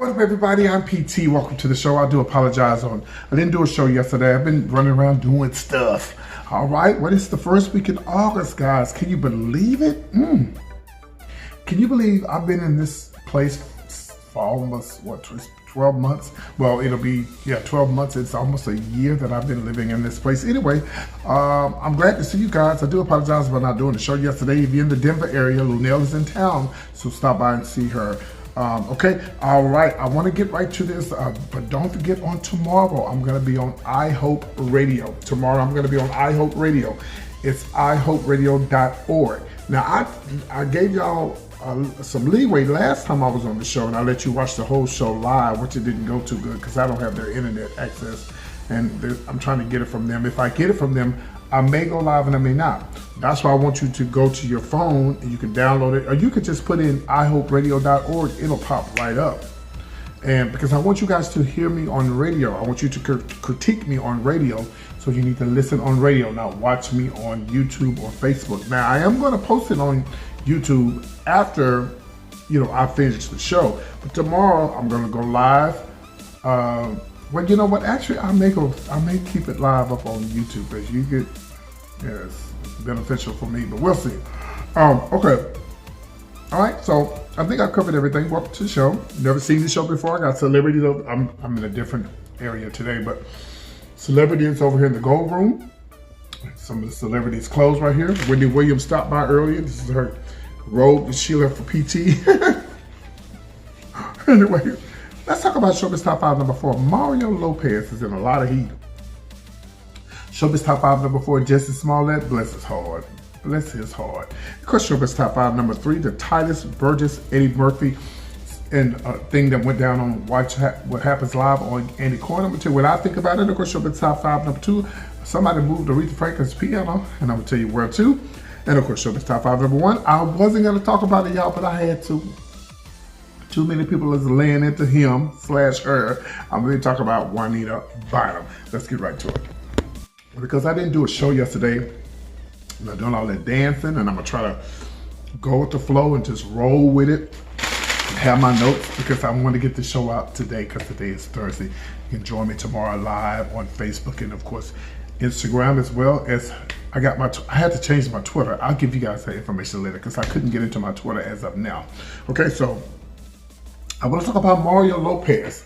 What up, everybody? I'm PT. Welcome to the show. I do apologize I didn't do a show yesterday. I've been running around doing stuff. All right. Well, it's the first week in August, guys. Can you believe it? Can you believe I've been in this place for almost, 12 months? Well, it'll be, 12 months. It's almost a year that I've been living in this place. Anyway, I'm glad to see you guys. I do apologize for not doing the show yesterday. If you're in the Denver area, Lunell is in town, so stop by and see her. Okay, all right, I want to get right to this, but don't forget on tomorrow, I'm going to be on iHope Radio. Tomorrow, I'm going to be on iHope Radio. It's ihoperadio.org. Now, I gave y'all some leeway last time I was on the show, and I let you watch the whole show live, which it didn't go too good because I don't have their internet access, and I'm trying to get it from them. If I get it from them, I may go live and I may not. That's why I want you to go to your phone and you can download it, or you could just put in ihoperadio.org. It'll pop right up. And because I want you guys to hear me on the radio, I want you to critique me on radio. So you need to listen on radio, not watch me on YouTube or Facebook. Now I am going to post it on YouTube after, I finish the show. But tomorrow I'm going to go live. Well, you know what? Actually, I may keep it live up on YouTube as you get. It's beneficial for me, but we'll see. Okay. All right. So I think I covered everything. Welcome to the show. Never seen the show before. I got celebrities. I'm in a different area today, but celebrities over here in the gold room. Some of the celebrities' clothes right here. Wendy Williams stopped by earlier. This is her robe that she left for PT. Anyway. Let's talk about Showbiz Top 5 number 4. Mario Lopez is in a lot of heat. Showbiz Top 5 number 4, Jussie Smollett, bless his heart. Bless his heart. Of course, Showbiz Top 5 number 3, the Titus Burgess, Eddie Murphy, and a thing that went down on What Happens Live on Andy Cohen. Number 2, when I think about it, of course, Showbiz Top 5 number 2, somebody moved Aretha Franklin's piano, and I'm going to tell you where to. And of course, Showbiz Top 5 number 1, I wasn't going to talk about it, y'all, but I had to. Too many people is laying into him/her. I'm going to talk about Juanita Bynum. Let's get right to it. Because I didn't do a show yesterday, and I'm doing all that dancing, and I'm going to try to go with the flow and just roll with it. Have my notes because I want to get the show out today because today is Thursday. You can join me tomorrow live on Facebook and, of course, Instagram, as well as I had to change my Twitter. I'll give you guys that information later because I couldn't get into my Twitter as of now. Okay, so I want to talk about Mario Lopez.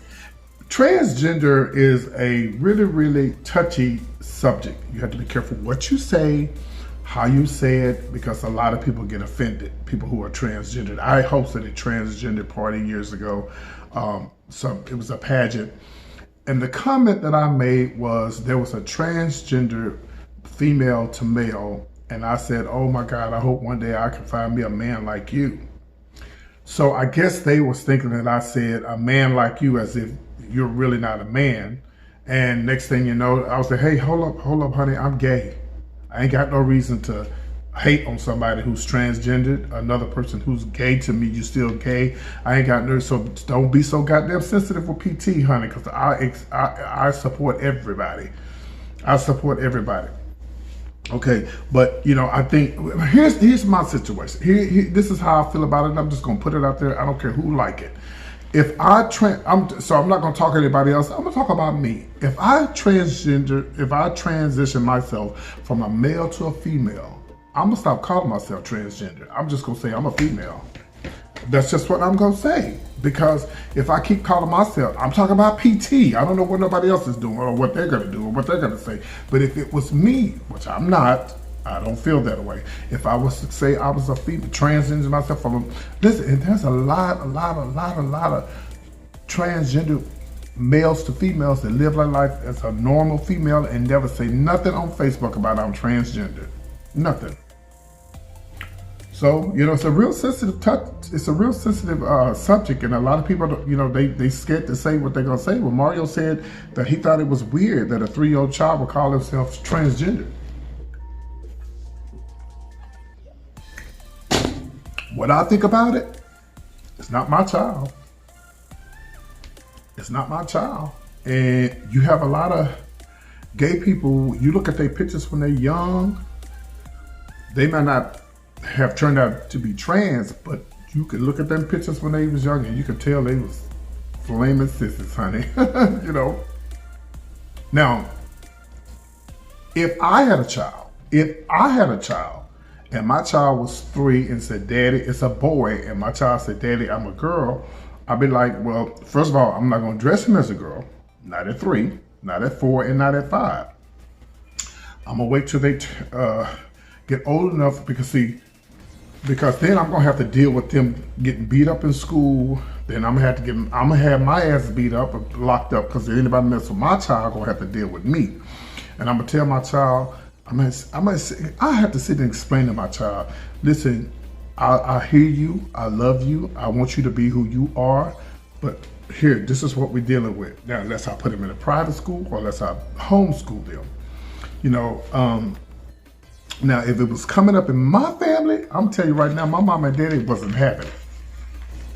Transgender is a really, really touchy subject. You have to be careful what you say, how you say it, because a lot of people get offended, people who are transgendered. I hosted a transgender party years ago. So it was a pageant. And the comment that I made was there was a transgender female to male. And I said, oh my God, I hope one day I can find me a man like you. So I guess they was thinking that I said a man like you as if you're really not a man. And next thing you know, I was like, hey, hold up, honey, I'm gay. I ain't got no reason to hate on somebody who's transgendered. Another person who's gay to me, you still gay. I ain't got no, so don't be so goddamn sensitive with PT, honey, because I support everybody. I support everybody. Okay, but I think here's my situation. This is how I feel about it. I'm just gonna put it out there. I don't care who like it. If I'm not gonna talk to anybody else. I'm gonna talk about me. If I transition myself from a male to a female, I'm gonna stop calling myself transgender. I'm just gonna say I'm a female. That's just what I'm gonna say. Because if I keep calling myself, I'm talking about PT. I don't know what nobody else is doing or what they're gonna do or what they're gonna say. But if it was me, which I'm not, I don't feel that way. If I was to say I was a female, transgender myself listen, and there's a lot of transgender males to females that live their life as a normal female and never say nothing on Facebook about I'm transgender. Nothing. So, it's a real sensitive subject, and a lot of people, they scared to say what they're going to say. Well, Mario said that he thought it was weird that a 3-year-old child would call himself transgender. What I think about it, it's not my child. It's not my child. And you have a lot of gay people, you look at their pictures when they're young, they might not have turned out to be trans, but you can look at them pictures when they was young and you could tell they was flaming sissies, honey. You know. Now, if I had a child, and my child was 3 and said, Daddy, it's a boy, and my child said, Daddy, I'm a girl, I'd be like, well, first of all, I'm not going to dress him as a girl. Not at 3, not at 4, and not at 5. I'm going to wait till they get old enough because then I'm going to have to deal with them getting beat up in school. Then I'm going to have my ass beat up or locked up because anybody mess with my child going to have to deal with me. And I'm going to tell my child, I have to sit and explain to my child, listen, I hear you, I love you, I want you to be who you are, but here, this is what we're dealing with. Now, unless I put them in a private school or unless I homeschool them. You know, now if it was coming up in my family, I'm telling you right now, my mom and daddy wasn't having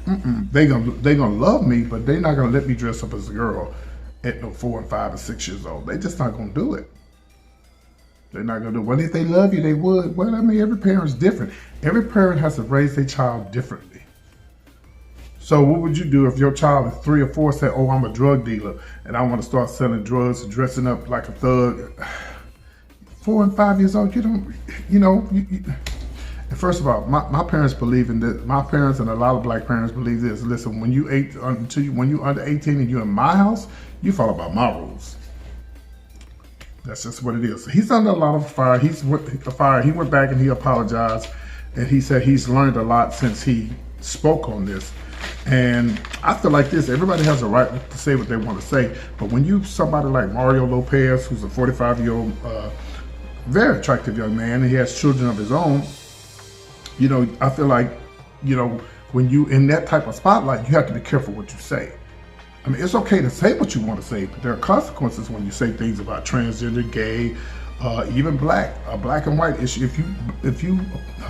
it. They gonna love me, but they're not gonna let me dress up as a girl at no 4 and 5 and 6 years old. They just not gonna do it. They're not gonna do it. Well, if they love you, they would. Well, I mean, every parent's different. Every parent has to raise their child differently. So what would you do if your child is 3 or 4 said, oh, I'm a drug dealer and I want to start selling drugs and dressing up like a thug? 4 and 5 years old, and first of all, my parents believe in this. My parents and a lot of black parents believe this. Listen, when you under 18 and you're in my house, you follow by my rules. That's just what it is. He's under a lot of fire. He went back and he apologized, and he said he's learned a lot since he spoke on this. And I feel like this, everybody has a right to say what they want to say, but when you somebody like Mario Lopez, who's a 45-year-old, very attractive young man, and he has children of his own, you know, I feel like, you know, when you in that type of spotlight, you have to be careful what you say. I mean, it's okay to say what you want to say, but there are consequences when you say things about transgender, gay, even black and white issue. If you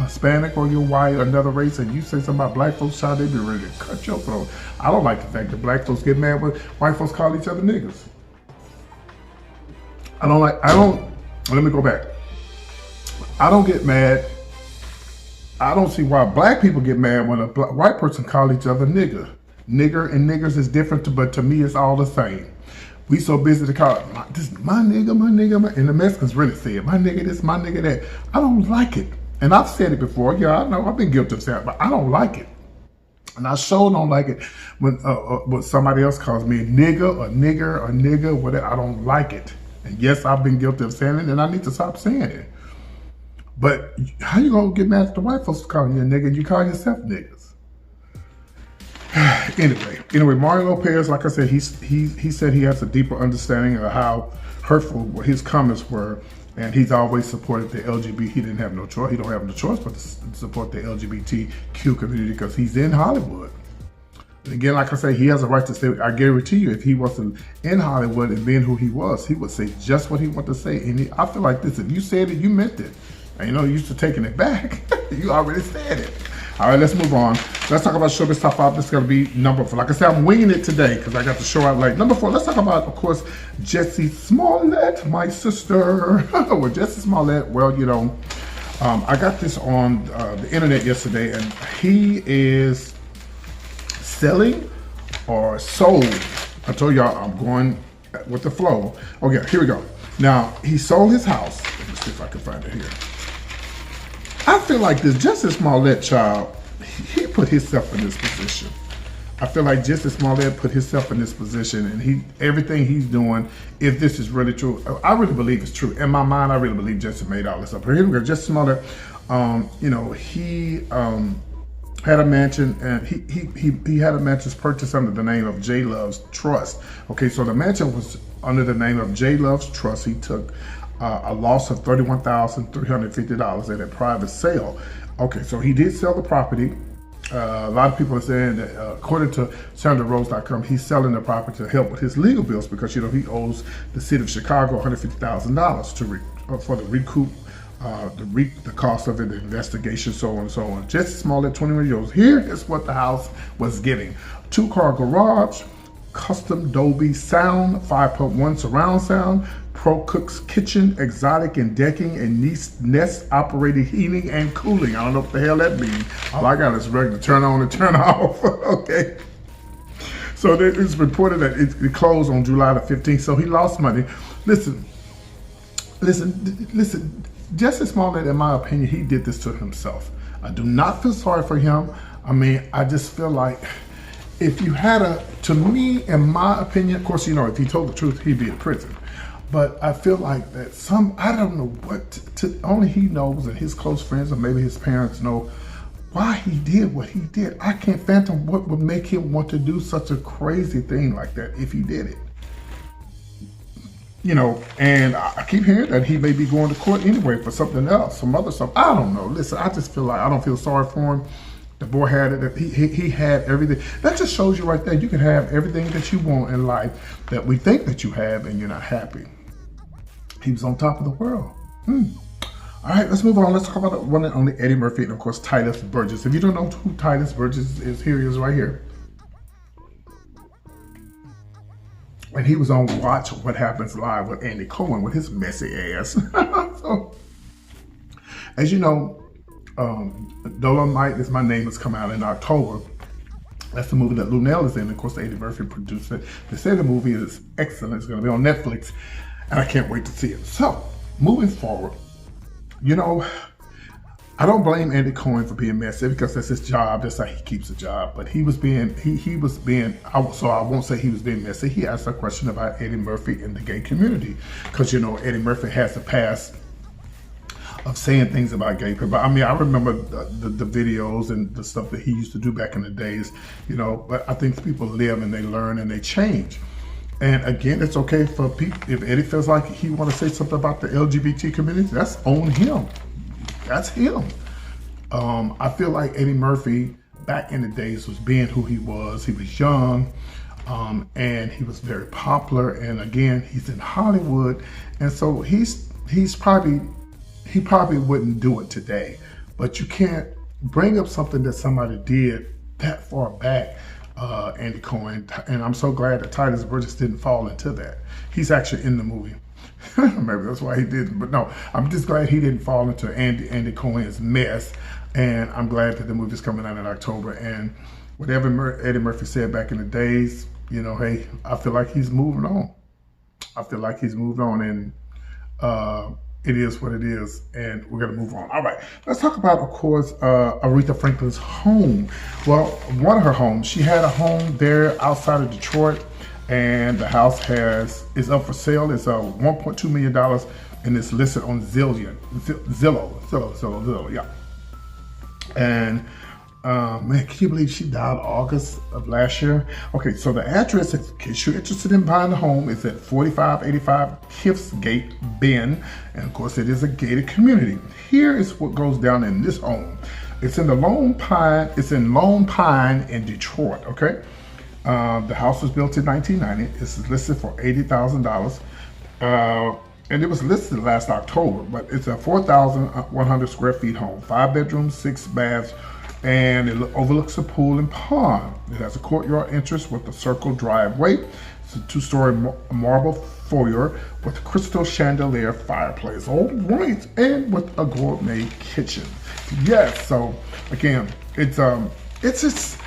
Hispanic or you're white or another race and you say something about black folks, child, they be ready to cut your throat. I don't like the fact that black folks get mad when white folks call each other niggas. Let me go back. I don't get mad. I don't see why black people get mad when a white person call each other nigger. Nigger and niggers is different, but to me it's all the same. We so busy to call it, this my nigga, and the Mexicans really say it, my nigga this, my nigga that. I don't like it. And I've said it before, yeah, I know, I've been guilty of saying it, but I don't like it. And I sure don't like it when somebody else calls me a nigga or nigger or nigga, whatever. I don't like it. And yes, I've been guilty of saying it, and I need to stop saying it. But how you gonna get mad at the white folks calling you a nigga and you call yourself niggas? Anyway, Mario Lopez, like I said, he said he has a deeper understanding of how hurtful his comments were, and he's always supported the LGBT. He didn't have no choice. He don't have no choice but to support the LGBTQ community because he's in Hollywood. Again, like I say, he has a right to say, I guarantee you, if he wasn't in Hollywood and being who he was, he would say just what he wanted to say. And I feel like this, if you said it, you meant it. And you know, used to taking it back. You already said it. All right, let's move on. Let's talk about Showbiz Top 5. This is going to be number 4. Like I said, I'm winging it today because I got the show out late. Number 4, let's talk about, of course, Jussie Smollett, my sister. Well, Jussie Smollett, well, you know, I got this on the internet yesterday, and he is selling or sold. I told y'all I'm going with the flow. Okay, here we go. Now, he sold his house. Let me see if I can find it here. I feel like this Jussie Smollett child, he put himself in this position. I feel like Jussie Smollett put himself in this position, and everything he's doing, if this is really true, I really believe it's true. In my mind, I really believe Jussie made all this up. Here we go, Jussie Smollett, you know, he had a mansion, and he had a mansion purchased under the name of J Love's Trust. Okay, so the mansion was under the name of J Love's Trust. He took a loss of $31,350 at a private sale. Okay, so he did sell the property. A lot of people are saying that, according to SandraRose.com, he's selling the property to help with his legal bills because, you know, he owes the city of Chicago $150,000 for the recoup, the cost of it, the investigation, so on and so on. Jussie Smollett, 21 years old. Here is what the house was getting: 2-car garage, custom Dolby sound, 5.1 surround sound, Pro Cook's kitchen, exotic and decking, and Nest operated heating and cooling. I don't know what the hell that means. All I got is regular turn on and turn off. Okay. So it's reported that it closed on July the 15th. So he lost money. Listen. Jussie Smollett, in my opinion, he did this to himself. I do not feel sorry for him. I mean, I just feel like if you had to me, in my opinion, of course, you know, if he told the truth, he'd be in prison. But I feel like that I don't know what, only he knows and his close friends or maybe his parents know why he did what he did. I can't fathom what would make him want to do such a crazy thing like that if he did it. You know, and I keep hearing that he may be going to court anyway for something else, some other stuff. I don't know. Listen, I just feel like I don't feel sorry for him. The boy had it. He had everything. That just shows you right there. You can have everything that you want in life that we think that you have, and you're not happy. He was on top of the world. All right, let's move on. Let's talk about the one and only Eddie Murphy and, of course, Titus Burgess. If you don't know who Titus Burgess is, here he is right here. And he was on Watch What Happens Live with Andy Cohen with his messy ass. So, as you know, Dolomite Is My Name is coming out in October. That's the movie that Lunel is in. Of course, Eddie Murphy produced it. They say the movie is excellent. It's going to be on Netflix, and I can't wait to see it. So, moving forward, you know, I don't blame Andy Cohen for being messy because that's his job. That's how he keeps a job. But he was being, so I won't say he was being messy. He asked a question about Eddie Murphy in the gay community. Because, you know, Eddie Murphy has the past of saying things about gay people. I mean, I remember the videos and the stuff that he used to do back in the days, you know, but I think people live and they learn and they change. And again, it's okay for people, if Eddie feels like he want to say something about the LGBT community, that's on him. That's him. I feel like Eddie Murphy back in the days was being who he was. He was young, and he was very popular. And again, he's in Hollywood, and so he probably wouldn't do it today. But you can't bring up something that somebody did that far back, Andy Cohen. And I'm so glad that Titus Burgess didn't fall into that. He's actually in the movie. Maybe that's why he didn't, but no, I'm just glad he didn't fall into Andy Cohen's mess, and I'm glad that the movie's coming out in October. And whatever Eddie Murphy said back in the days, you know, hey, I feel like he's moving on. I feel like he's moved on, and it is what it is, and we're gonna move on. All right, let's talk about, of course, Aretha Franklin's home. Well, one of her homes, she had a home there outside of Detroit, and the house is up for sale. It's $1.2 million, and it's listed on Zillow, yeah. And man, can you believe she died August of last year? Okay, so the address, in case you're interested in buying the home, is at 4585 Kiffsgate, Bend, and of course it is a gated community. Here is what goes down in this home. It's in Lone Pine in Detroit, okay? The house was built in 1990. It's listed for $80,000. And it was listed last October, but it's a 4,100 square feet home, 5 bedrooms, 6 baths, and it overlooks a pool and pond. It has a courtyard entrance with a circle driveway. It's a 2-story marble foyer with a crystal chandelier fireplace. All right, and with a gourmet kitchen. Yes, so again, it's just,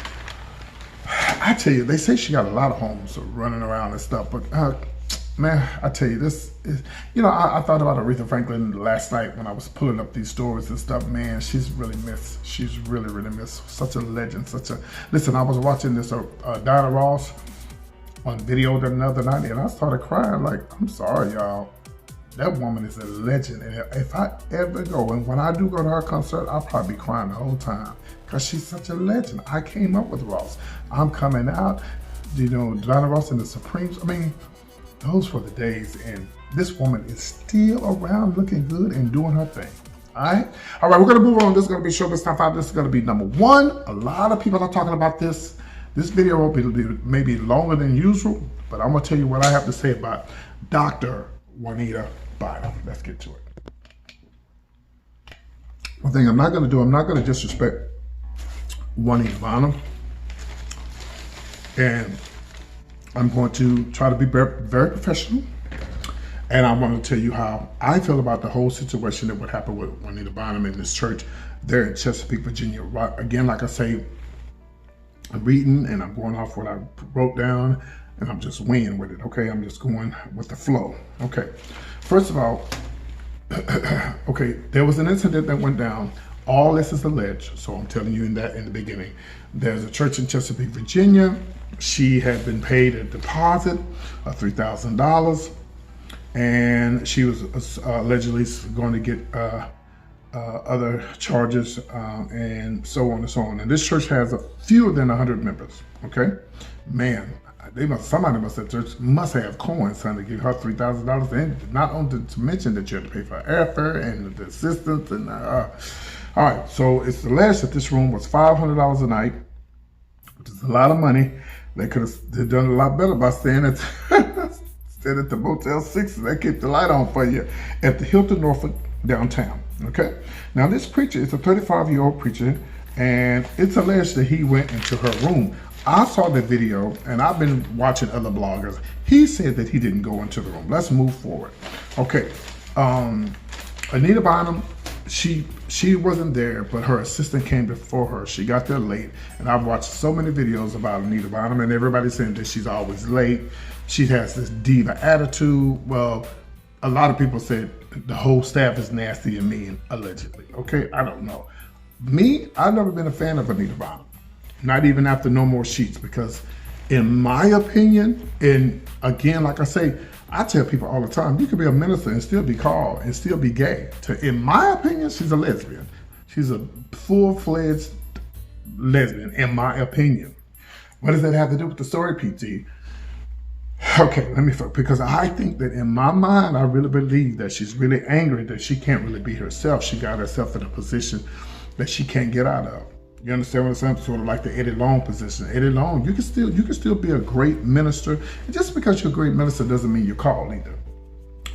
I tell you, they say she got a lot of homes running around and stuff, but man, I tell you, this is, you know, I thought about Aretha Franklin last night when I was pulling up these stories and stuff. Man, she's really missed. She's really, really missed. Such a legend, listen, I was watching this Diana Ross on video the other night, and I started crying like, I'm sorry, y'all. That woman is a legend, and if I ever go, and when I do go to her concert, I'll probably be crying the whole time because she's such a legend. I came up with Ross. I'm coming out, you know, Diana Ross and the Supremes. I mean, those were the days, and this woman is still around looking good and doing her thing. All right, we're gonna move on. This is gonna be Showbiz Top 5. This is gonna be number 1. A lot of people are talking about this. This video will be maybe longer than usual, but I'm gonna tell you what I have to say about Dr. Juanita Bynum. Let's get to it. One thing I'm not gonna do, I'm not gonna disrespect Juanita Bynum, and I'm going to try to be very professional, and I want to tell you how I feel about the whole situation that would happen with Juanita Bynum in this church there in Chesapeake, Virginia. Again, like I say, I'm reading and I'm going off what I wrote down, and I'm just winging with it, okay? I'm just going with the flow, okay? First of all, okay, there was an incident that went down. All this is alleged, so I'm telling you in the beginning. There's a church in Chesapeake, Virginia. She had been paid a deposit of $3,000, and she was allegedly going to get other charges, and so on and so on. And this church has fewer than 100 members, okay? Man, somebody must have church must have coins trying to give her $3,000, and not only to mention that you have to pay for airfare and the assistance and all right. So it's alleged that this room was $500 a night, which is a lot of money. They could have done a lot better by staying at staying at the Motel 6. They keep the light on for you at the Hilton Norfolk downtown. Okay. Now this preacher is a 35-year-old preacher, and it's alleged that he went into her room. I saw the video, and I've been watching other bloggers. He said that he didn't go into the room. Let's move forward. Okay. Anita Bonham, she wasn't there, but her assistant came before her. She got there late, and I've watched so many videos about Anita Bonham, and everybody's saying that she's always late. She has this diva attitude. Well, a lot of people said the whole staff is nasty and mean, allegedly. Okay, I don't know. Me, I've never been a fan of Anita Bonham. Not even after No More Sheets, because in my opinion, and again, like I say, I tell people all the time, you could be a minister and still be called and still be gay. In my opinion, she's a lesbian. She's a full-fledged lesbian, in my opinion. What does that have to do with the story, PT? Okay, because I think that in my mind, I really believe that she's really angry that she can't really be herself. She got herself in a position that she can't get out of. You understand what I'm saying? Sort of like the Eddie Long position. Eddie Long, you can still be a great minister. And just because you're a great minister doesn't mean you're called either.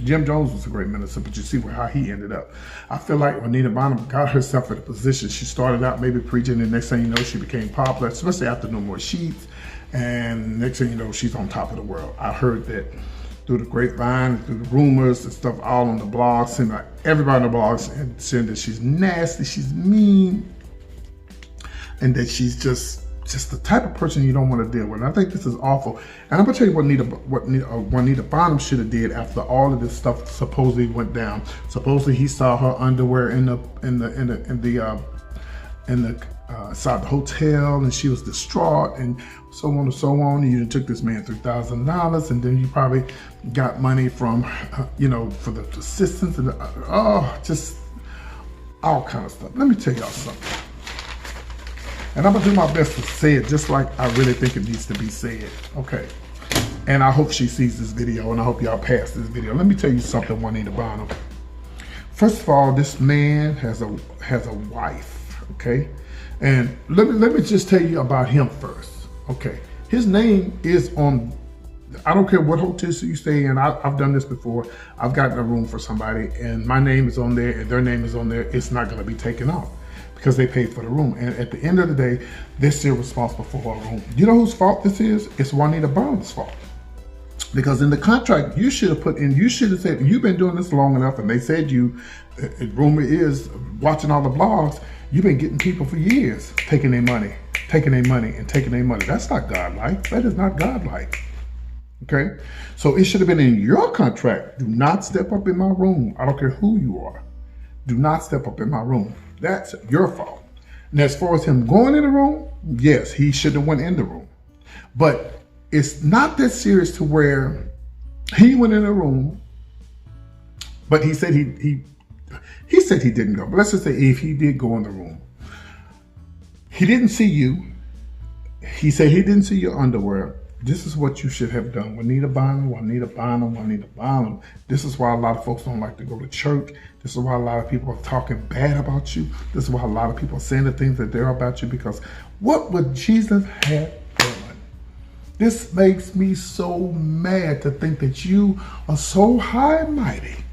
Jim Jones was a great minister, but you see how he ended up. I feel like when Anita Bonham got herself in a position, she started out maybe preaching, and next thing you know, she became popular, especially after No More Sheets. And next thing you know, she's on top of the world. I heard that through the grapevine, through the rumors and stuff, all on the blogs, seemed like everybody on the blogs saying that she's nasty, she's mean, and that she's just the type of person you don't want to deal with. And I think this is awful. And I'm gonna tell you what Anita Bonham should have did after all of this stuff supposedly went down. Supposedly he saw her underwear in the inside the hotel, and she was distraught, and so on and so on. And you took this man $3,000, and then you probably got money from, for the assistance and just all kind of stuff. Let me tell y'all something. And I'm gonna do my best to say it just like I really think it needs to be said, okay? And I hope she sees this video, and I hope y'all pass this video. Let me tell you something, Juanita Bonham. First of all, this man has a wife, okay? And let me just tell you about him first, okay? His name is on, I don't care what hotel you stay in. I've done this before. I've gotten a room for somebody, and my name is on there, and their name is on there. It's not gonna be taken off, because they paid for the room. And at the end of the day, they're still responsible for her room. You know whose fault this is? It's Juanita Bonham's fault. Because in the contract, you should have said, you've been doing this long enough, and they said rumor is, watching all the blogs, you've been getting people for years, taking their money. That's not godlike. That is not godlike. Okay? So it should have been in your contract. Do not step up in my room. I don't care who you are. Do not step up in my room. That's your fault. And as far as him going in the room, yes, he should have went in the room. But it's not that serious to where he went in the room, but he said he said he didn't go. But let's just say if he did go in the room, he didn't see you. He said he didn't see your underwear. This is what you should have done. Juanita Bonham. This is why a lot of folks don't like to go to church. This is why a lot of people are talking bad about you. This is why a lot of people are saying the things that they're about you, because what would Jesus have done? This makes me so mad to think that you are so high and mighty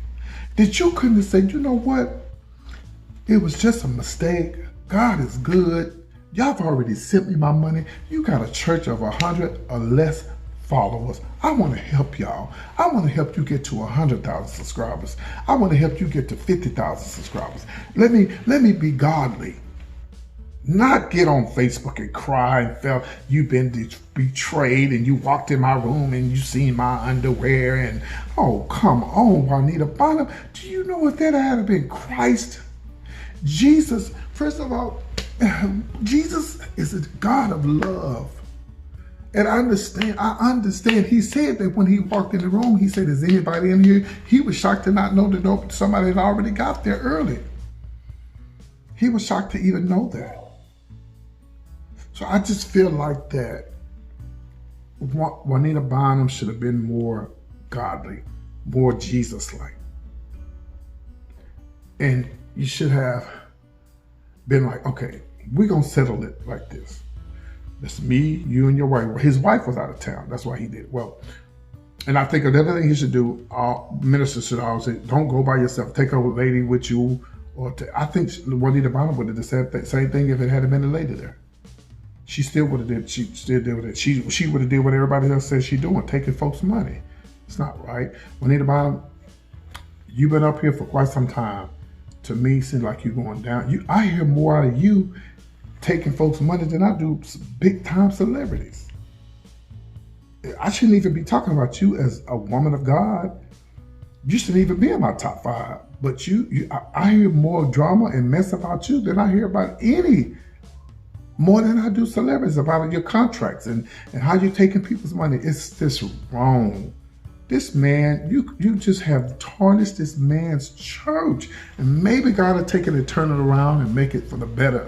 that you couldn't have said, you know what? It was just a mistake. God is good. Y'all have already sent me my money. You got a church of 100 or less followers. I want to help y'all. I want to help you get to 100,000 subscribers. I want to help you get to 50,000 subscribers. Let me be godly. Not get on Facebook and cry and felt you've been betrayed and you walked in my room and you seen my underwear and, oh, come on, Juanita Bonham. Do you know if that had been Christ? Jesus, first of all, Jesus is a God of love. And I understand. He said that when he walked in the room, he said, is anybody in here? He was shocked to not know that somebody had already got there early. He was shocked to even know that. So I just feel like that Juanita Bonham should have been more godly, more Jesus-like. And you should have been like, okay, we're going to settle it like this. It's me, you, and your wife. His wife was out of town. That's why he did it. Well, and I think another thing he should do, ministers should always say, don't go by yourself. Take a lady with you. I think Juanita Bonham would have done the same thing if it hadn't been a lady there. She still would have did. She still did it. She would have did what everybody else says she's doing, taking folks' money. It's not right. Juanita Bonham, you've been up here for quite some time. To me, it seems like you're going down. I hear more out of you taking folks' money than I do big time celebrities. I shouldn't even be talking about you as a woman of God. You shouldn't even be in my top 5. But I hear more drama and mess about you than I hear about more than I do celebrities, about your contracts and how you're taking people's money. It's just wrong. This man, you just have tarnished this man's church. And maybe God will take it and turn it around and make it for the better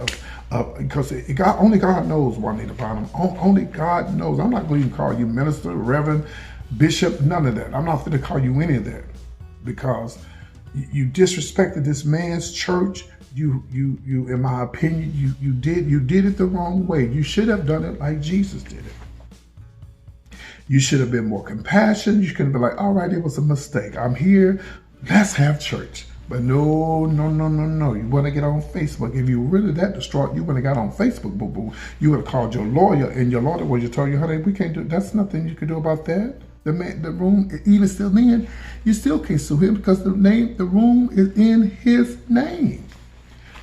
because only God knows, Juanita Bonham. Only God knows. I'm not going to even call you minister, reverend, bishop, none of that. I'm not going to call you any of that because you disrespected this man's church. You, in my opinion, you did it the wrong way. You should have done it like Jesus did it. You should have been more compassionate. You could have been like, all right, it was a mistake. I'm here. Let's have church. But no. You want to get on Facebook. If you were really that distraught, you would have got on Facebook, boo-boo. You would have called your lawyer, and your lawyer would have told you, honey, we can't do it. That's nothing you can do about that. The room, even still then, you still can't sue him because the room is in his name.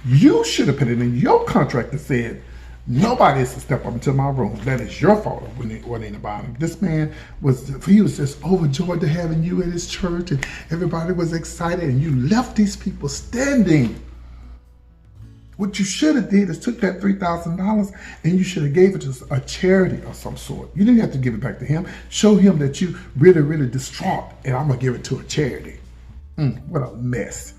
You should have put it in your contract that said, nobody is to step up into my room. That is your fault when it wasn't about him. This man was just overjoyed to having you at his church and everybody was excited and you left these people standing. What you should have did is took that $3,000 and you should have gave it to a charity of some sort. You didn't have to give it back to him. Show him that you really distraught and I'm going to give it to a charity. What a mess.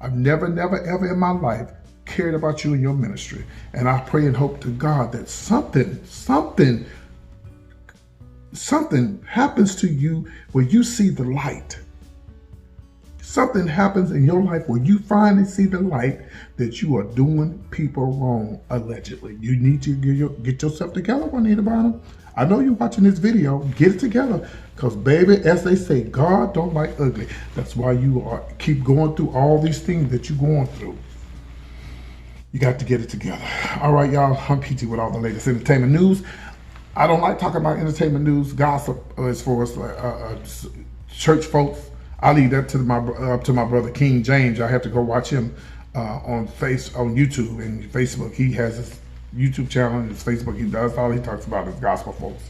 I've never, ever in my life cared about you and your ministry. And I pray and hope to God that something happens to you where you see the light. Something happens in your life where you finally see the light that you are doing people wrong, allegedly. You need to get yourself together, Juanita Bonham. I know you're watching this video. Get it together. Because, baby, as they say, God don't like ugly. That's why you keep going through all these things that you're going through. You got to get it together. All right, y'all. I'm PT with all the latest entertainment news. I don't like talking about entertainment news, gossip, as far as church folks. I leave that to my brother King James. I have to go watch him on YouTube and Facebook. He has his YouTube channel and his Facebook. He does all he talks about is gospel folks.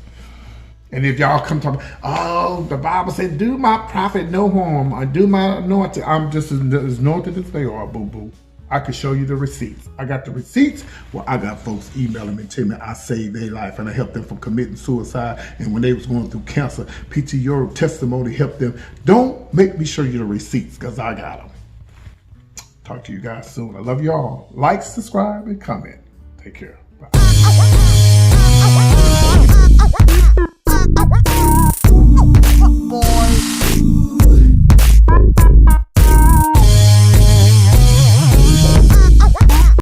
And if y'all come talk, oh, the Bible said, "Do my prophet no harm, or do my anointed." I'm just as anointed as they are, boo boo. I could show you the receipts. I got the receipts. Well, I got folks emailing me, telling me I saved their life and I helped them from committing suicide. And when they was going through cancer, PT, your testimony helped them. Don't make me show you the receipts because I got them. Talk to you guys soon. I love y'all. Like, subscribe, and comment. Take care. Bye.